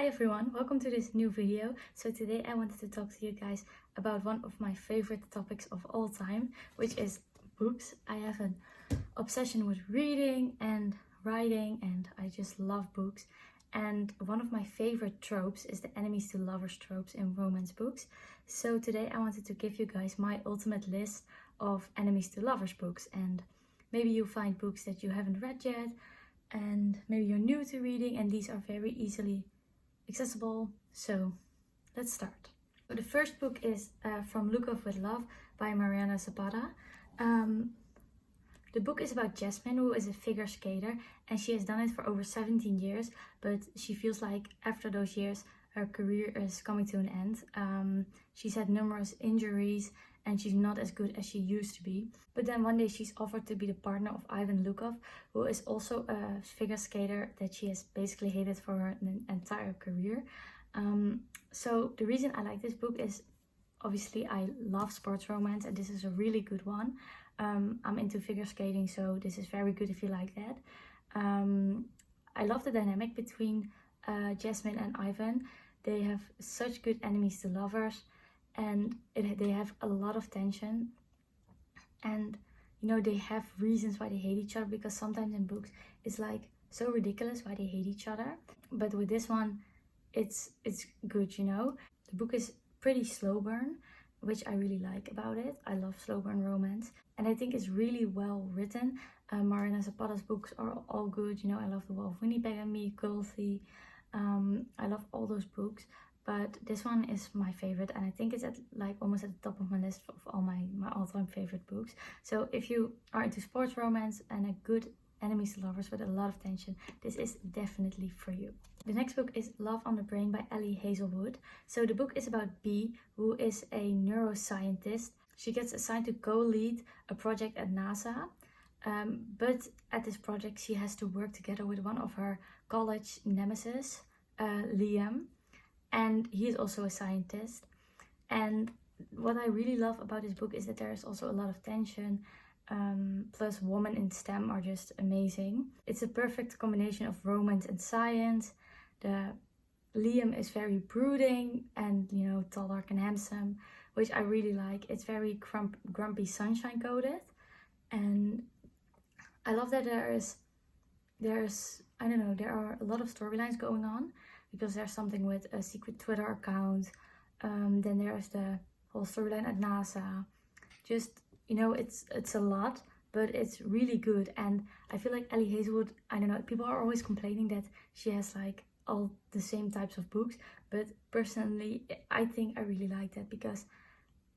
everyone, welcome to this new video. So today I wanted to talk to you guys about one of my favorite topics of all time, which is books. I have an obsession with reading and writing, and I just love books. And one of my favorite tropes is the enemies to lovers tropes in romance books. So today I wanted to give you guys my ultimate list of enemies to lovers books, and maybe you find books that you haven't read yet, and maybe you're new to reading, and these are very easily accessible. So let's start. So the first book is From Look Off With Love by Mariana Zapata. The book is about Jasmine, who is a figure skater, and she has done it for over 17 years, but she feels like after those years her career is coming to an end. She's had numerous injuries and she's not as good as she used to be. But then one day she's offered to be the partner of Ivan Lukov, who is also a figure skater that she has basically hated for her entire career. So the reason I like this book is obviously I love sports romance, and this is a really good one. I'm into figure skating, so this is very good if you like that. I love the dynamic between Jasmine and Ivan. They have such good enemies to lovers, and they have a lot of tension, and you know, they have reasons why they hate each other, because sometimes in books it's like so ridiculous why they hate each other, but with this one it's good, you know. The book is pretty slow burn, which I really like about it. I love slow burn romance, and I think it's really well written. Mariana Zapata's books are all good, you know. I love The Wolf, Winnipeg and Me, Gulfi. I love all those books, but this one is my favorite, and I think it's at like almost at the top of my list of all my all-time favorite books. So if you are into sports romance and a good enemies to lovers with a lot of tension, this is definitely for you. The next book is Love on the Brain by Ellie Hazelwood. So the book is about Bee, who is a neuroscientist. She gets assigned to co-lead a project at NASA, but at this project she has to work together with one of her college nemesis, Liam, and he is also a scientist. And what I really love about this book is that there is also a lot of tension, plus women in STEM are just amazing. It's a perfect combination of romance and science. Liam is very brooding and, you know, tall, dark and handsome, which I really like. It's very grumpy sunshine coded, and I love that there's I don't know, there are a lot of storylines going on, because there's something with a secret Twitter account, then there's the whole storyline at NASA. Just, you know, it's a lot, but it's really good. And I feel like Ellie Hazelwood, I don't know, people are always complaining that she has like all the same types of books, but personally I think I really like that, because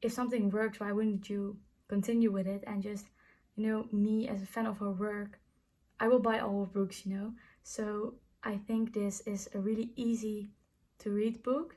if something works, why wouldn't you continue with it? And just, you know, me as a fan of her work, I will buy all her books, you know. So I think this is a really easy to read book.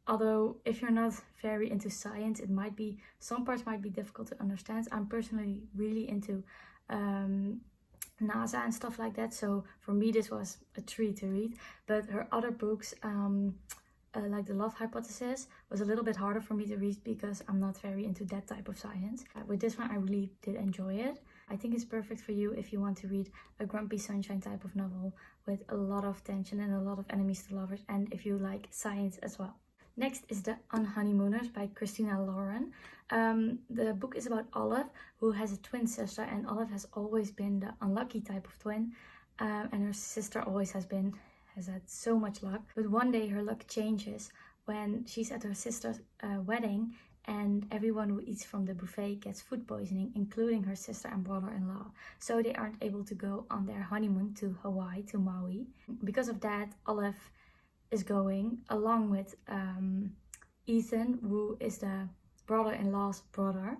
Although if you're not very into science, it might be, some parts might be difficult to understand. I'm personally really into NASA and stuff like that, so for me this was a treat to read. But her other books, like The Love Hypothesis, was a little bit harder for me to read because I'm not very into that type of science. With this one I really did enjoy it. I think it's perfect for you if you want to read a grumpy sunshine type of novel with a lot of tension and a lot of enemies to lovers, and if you like science as well. Next is The Unhoneymooners by Christina Lauren. The book is about Olive, who has a twin sister, and Olive has always been the unlucky type of twin, and her sister always has had so much luck. But one day her luck changes when she's at her sister's wedding, and everyone who eats from the buffet gets food poisoning, including her sister and brother-in-law. So they aren't able to go on their honeymoon to Hawaii, to Maui. Because of that, Olive is going along with Ethan, who is the brother-in-law's brother,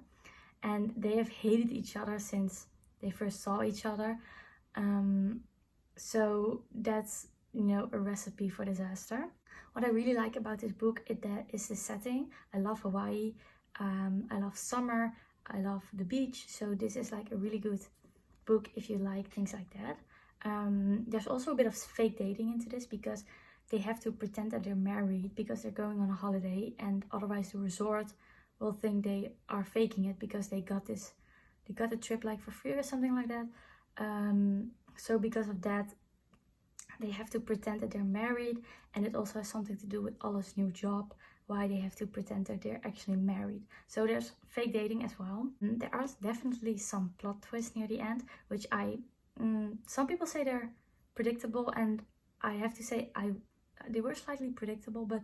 and they have hated each other since they first saw each other. So that's, you know, a recipe for disaster. What I really like about this book is the setting. I love Hawaii, I love summer, I love the beach, so this is like a really good book if you like things like that. There's also a bit of fake dating into this, because they have to pretend that they're married because they're going on a holiday, and otherwise the resort will think they are faking it because they got the trip like for free or something like that. So because of that, they have to pretend that they're married, and it also has something to do with Ollie's new job, why they have to pretend that they're actually married. So there's fake dating as well. There are definitely some plot twists near the end, which some people say they're predictable, and I have to say they were slightly predictable, but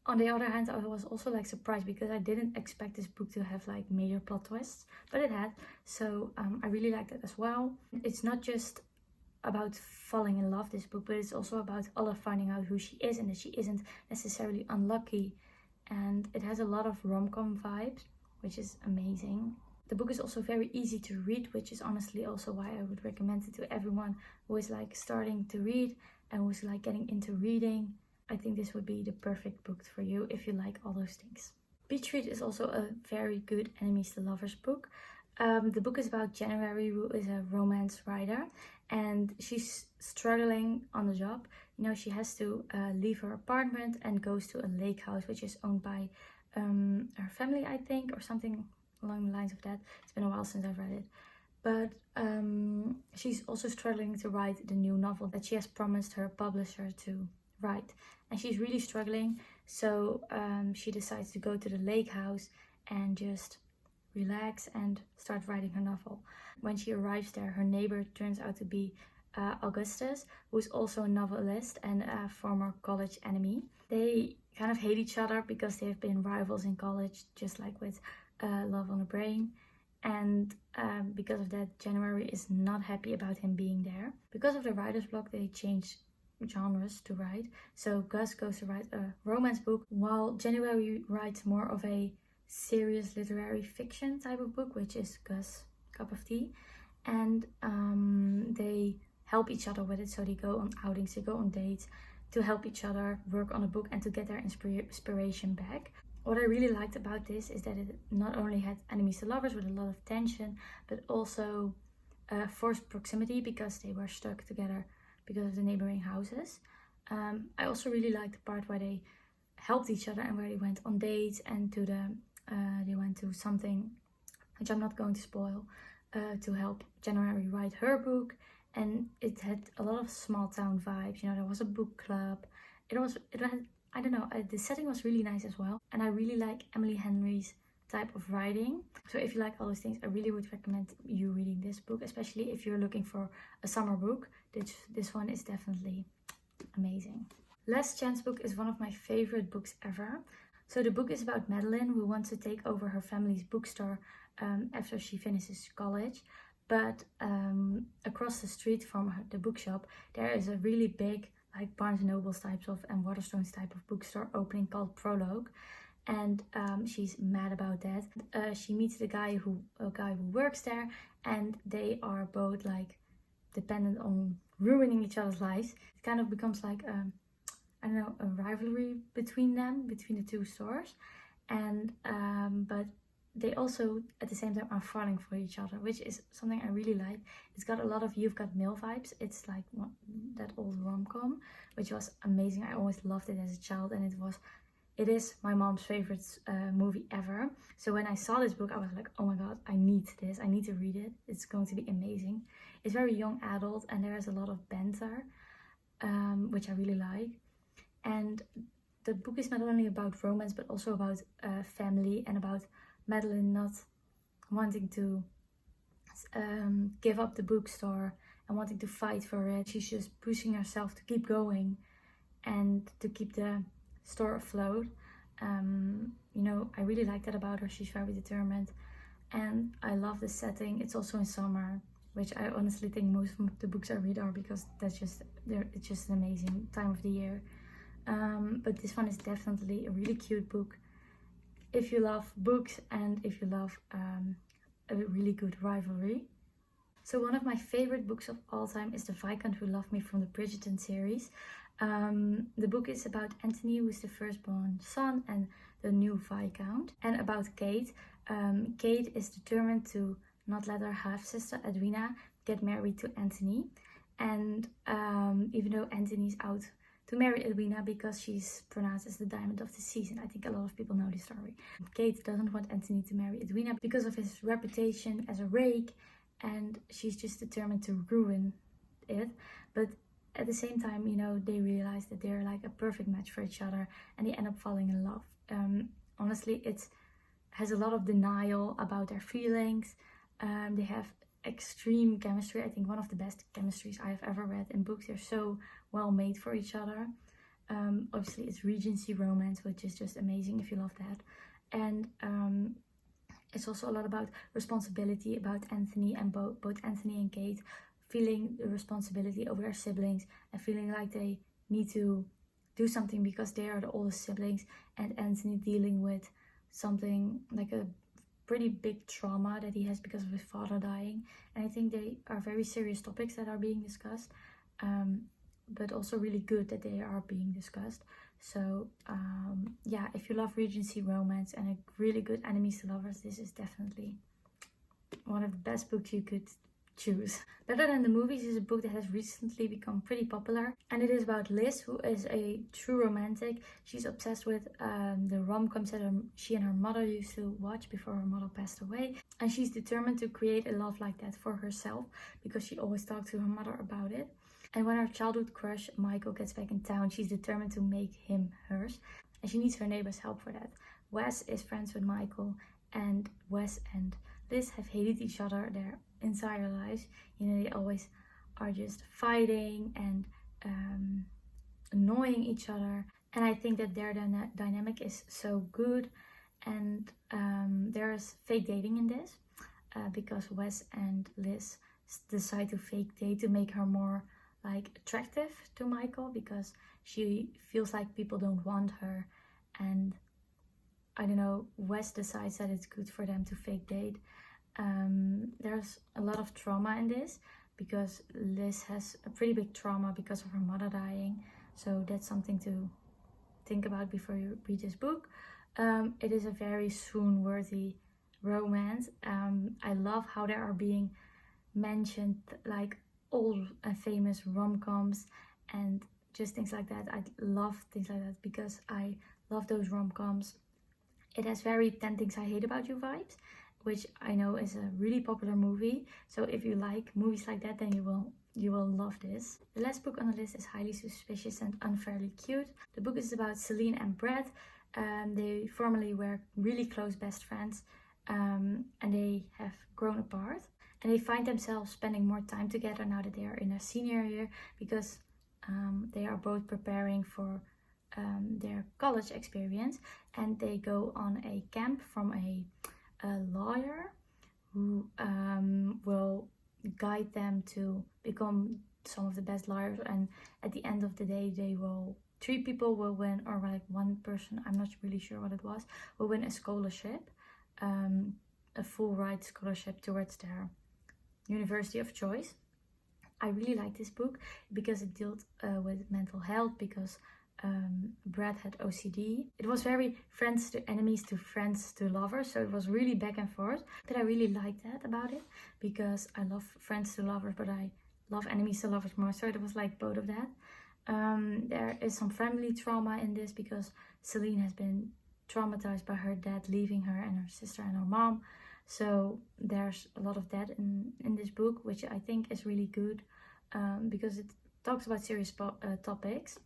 on the other hand, I was also like surprised because I didn't expect this book to have like major plot twists, but it had. So I really liked it as well. It's not just about falling in love, this book, but it's also about Olive finding out who she is and that she isn't necessarily unlucky. And it has a lot of rom-com vibes, which is amazing. The book is also very easy to read, which is honestly also why I would recommend it to everyone who is like starting to read and who's like getting into reading. I think this would be the perfect book for you if you like all those things. Beach Read is also a very good enemies to lovers book. The book is about January, who is a romance writer, and she's struggling on the job. You know, she has to leave her apartment and goes to a lake house, which is owned by her family, I think, or something along the lines of that. It's been a while since I've read it. But she's also struggling to write the new novel that she has promised her publisher to write. And she's really struggling, so she decides to go to the lake house and just relax and start writing her novel. When she arrives there, her neighbor turns out to be Augustus, who's also a novelist and a former college enemy. They kind of hate each other because they've been rivals in college, just like with Love on the Brain. And because of that, January is not happy about him being there. Because of the writer's block, they change genres to write. So Gus goes to write a romance book, while January writes more of a serious literary fiction type of book, which is Gus' cup of tea. And they help each other with it, so they go on outings, they go on dates to help each other work on a book and to get their inspiration back. What I really liked about this is that it not only had enemies to lovers with a lot of tension, but also forced proximity because they were stuck together because of the neighboring houses. I also really liked the part where they helped each other and where they went on dates and they went to something which I'm not going to spoil to help January write her book. And it had a lot of small town vibes. You know, there was a book club. It had, I don't know, the setting was really nice as well. And I really like Emily Henry's type of writing. So if you like all those things, I really would recommend you reading this book, especially if you're looking for a summer book. This one is definitely amazing. Last Chance book is one of my favorite books ever. So the book is about Madeline, who wants to take over her family's bookstore after she finishes college. But across the street from the bookshop, there is a really big, like Barnes & Noble's types of and Waterstones type of bookstore opening called Prologue. And she's mad about that. She meets a guy who works there, and they are both like dependent on ruining each other's lives. It kind of becomes like I don't know, a rivalry between them, between the two stores. And but they also at the same time are falling for each other, which is something I really like. It's got a lot of You've Got Mail vibes. It's like that old rom-com, which was amazing. I always loved it as a child, and it is my mom's favorite movie ever. So when I saw this book, I was like, oh my god, I need this. I need to read it. It's going to be amazing. It's very young adult, and there is a lot of banter, which I really like. And the book is not only about romance, but also about family and about Madeline not wanting to give up the bookstore and wanting to fight for it. She's just pushing herself to keep going and to keep the store afloat. You know, I really like that about her. She's very determined, and I love the setting. It's also in summer, which I honestly think most of the books I read are, because it's just an amazing time of the year. But this one is definitely a really cute book if you love books and if you love a really good rivalry. So one of my favorite books of all time is The Viscount Who Loved Me from the Bridgerton series. The book is about Anthony, who is the firstborn son and the new Viscount, and about Kate. Kate is determined to not let her half-sister Edwina get married to Anthony. And even though Anthony's out to marry Edwina because she's pronounced as the diamond of the season. I think a lot of people know this story. Kate doesn't want Anthony to marry Edwina because of his reputation as a rake, and she's just determined to ruin it. But at the same time, you know, they realize that they're like a perfect match for each other, and they end up falling in love. Honestly, it has a lot of denial about their feelings. They have extreme chemistry. I think one of the best chemistries I've ever read in books. They're so well made for each other. Obviously it's Regency romance, which is just amazing if you love that. And it's also a lot about responsibility, about Anthony and both Anthony and Kate feeling the responsibility over their siblings and feeling like they need to do something because they are the oldest siblings, and Anthony dealing with something like a pretty big trauma that he has because of his father dying. And I think they are very serious topics that are being discussed, but also really good that they are being discussed. So yeah, if you love Regency romance and a really good enemies to lovers, this is definitely one of the best books you could choose. Better Than the Movies is a book that has recently become pretty popular, and it is about Liz, who is a true romantic. She's obsessed with the rom-coms that she and her mother used to watch before her mother passed away, and she's determined to create a love like that for herself because she always talked to her mother about it. And when her childhood crush Michael gets back in town, she's determined to make him hers, and she needs her neighbor's help for that. Wes is friends with Michael, and Wes and Liz have hated each other their entire lives. You know, they always are just fighting and annoying each other, and I think that their dynamic is so good. And there's fake dating in this because Wes and Liz decide to fake date to make her more like attractive to Michael, because she feels like people don't want her, and I don't know, Wes decides that it's good for them to fake date. There's a lot of trauma in this because Liz has a pretty big trauma because of her mother dying, so that's something to think about before you read this book. It is a very swoon-worthy romance. I love how there are being mentioned like old and famous rom-coms and just things like that. I love things like that because I love those rom-coms. It has very 10 Things I Hate About You vibes, which I know is a really popular movie. So if you like movies like that, then you will love this. The last book on the list is Highly Suspicious and Unfairly Cute. The book is about Celine and Brad. They formerly were really close best friends, and they have grown apart. And they find themselves spending more time together now that they are in their senior year, because they are both preparing for their college experience, and they go on a camp from a lawyer who will guide them to become some of the best lawyers. And at the end of the day, three people will win, or like one person, I'm not really sure what it was, will win a scholarship, a full ride scholarship towards their university of choice. I really like this book because it dealt with mental health, because Brad had OCD. It was very friends to enemies to friends to lovers, so it was really back and forth. But I really liked that about it because I love friends to lovers, but I love enemies to lovers more, so it was like both of that. There is some family trauma in this because Celine has been traumatized by her dad leaving her and her sister and her mom. So there's a lot of that in this book, which I think is really good because it talks about serious topics.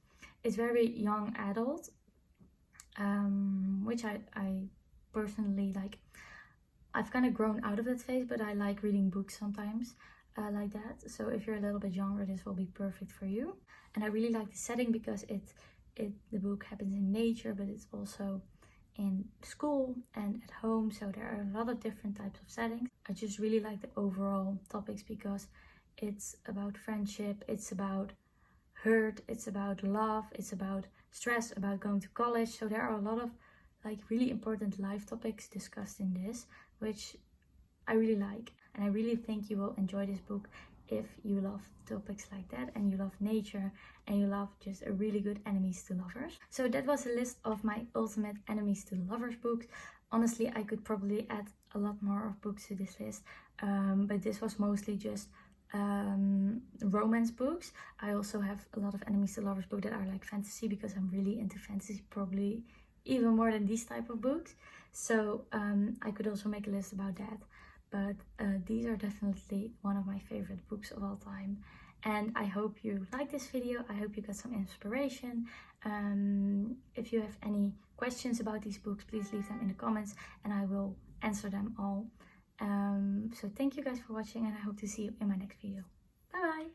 It's very young adult, which I personally like. I've kind of grown out of that phase, but I like reading books sometimes like that. So if you're a little bit younger, this will be perfect for you. And I really like the setting because the book happens in nature, but it's also in school and at home, so there are a lot of different types of settings. I just really like the overall topics because it's about friendship, it's about hurt, it's about love, it's about stress, about going to college. So there are a lot of like really important life topics discussed in this, which I really like, and I really think you will enjoy this book if you love topics like that and you love nature and you love just a really good enemies to lovers. So that was a list of my ultimate enemies to lovers books. Honestly, I could probably add a lot more of books to this list, but this was mostly just romance books. I also have a lot of enemies to lovers books that are like fantasy because I'm really into fantasy, probably even more than these type of books. So I could also make a list about that. But these are definitely one of my favorite books of all time. And I hope you liked this video. I hope you got some inspiration. If you have any questions about these books, please leave them in the comments and I will answer them all. So thank you guys for watching, and I hope to see you in my next video. Bye bye!